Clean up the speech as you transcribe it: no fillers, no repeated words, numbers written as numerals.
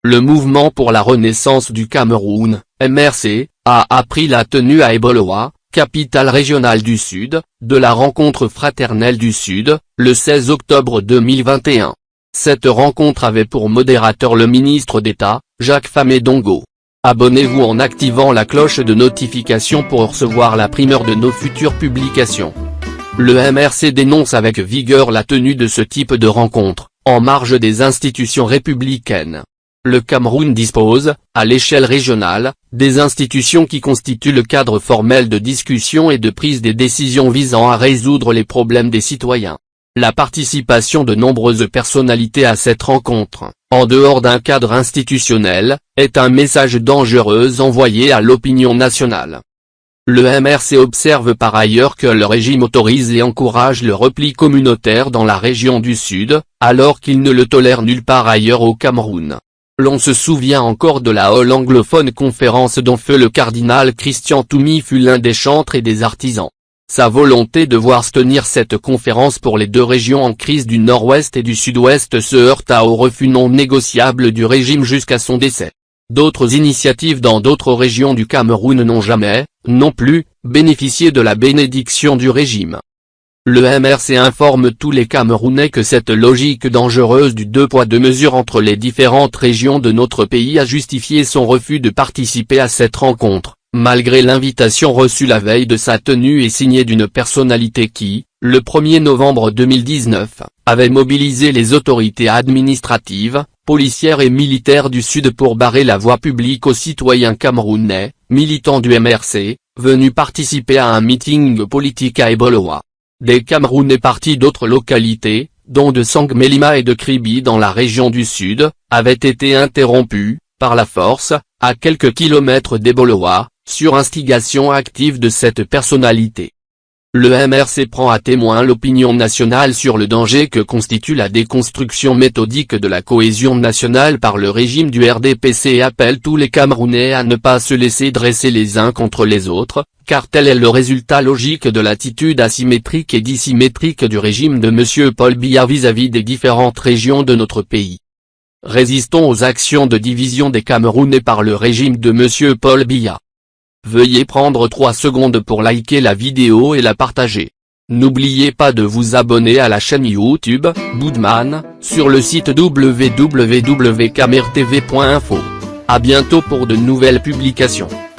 Le mouvement pour la renaissance du Cameroun, MRC, a appris la tenue à Eboloa, capitale régionale du Sud, de la rencontre fraternelle du Sud, le 16 octobre 2021. Cette rencontre avait pour modérateur le ministre d'État, Jacques Famé-Dongo. Abonnez-vous en activant la cloche de notification pour recevoir la primeur de nos futures publications. Le MRC dénonce avec vigueur la tenue de ce type de rencontre, en marge des institutions républicaines. Le Cameroun dispose, à l'échelle régionale, des institutions qui constituent le cadre formel de discussion et de prise des décisions visant à résoudre les problèmes des citoyens. La participation de nombreuses personnalités à cette rencontre, en dehors d'un cadre institutionnel, est un message dangereux envoyé à l'opinion nationale. Le MRC observe par ailleurs que le régime autorise et encourage le repli communautaire dans la région du Sud, alors qu'il ne le tolère nulle part ailleurs au Cameroun. L'on se souvient encore de la hall anglophone conférence dont feu le cardinal Christian Toumi fut l'un des chantres et des artisans. Sa volonté de voir se tenir cette conférence pour les deux régions en crise du Nord-Ouest et du Sud-Ouest se heurta au refus non négociable du régime jusqu'à son décès. D'autres initiatives dans d'autres régions du Cameroun n'ont jamais, non plus, bénéficié de la bénédiction du régime. Le MRC informe tous les Camerounais que cette logique dangereuse du deux poids deux mesures entre les différentes régions de notre pays a justifié son refus de participer à cette rencontre, malgré l'invitation reçue la veille de sa tenue et signée d'une personnalité qui, le 1er novembre 2019, avait mobilisé les autorités administratives, policières et militaires du Sud pour barrer la voie publique aux citoyens camerounais, militants du MRC, venus participer à un meeting politique à Eboloa. Des Camerounais partis d'autres localités, dont de Sangbélima et de Kribi dans la région du Sud, avaient été interrompus, par la force, à quelques kilomètres d'Eboloa, sur instigation active de cette personnalité. Le MRC prend à témoin l'opinion nationale sur le danger que constitue la déconstruction méthodique de la cohésion nationale par le régime du RDPC et appelle tous les Camerounais à ne pas se laisser dresser les uns contre les autres, car tel est le résultat logique de l'attitude asymétrique et dissymétrique du régime de M. Paul Biya vis-à-vis des différentes régions de notre pays. Résistons aux actions de division des Camerounais par le régime de M. Paul Biya. Veuillez prendre 3 secondes pour liker la vidéo et la partager. N'oubliez pas de vous abonner à la chaîne YouTube, Boudman, sur le site www.camertv.info. À bientôt pour de nouvelles publications.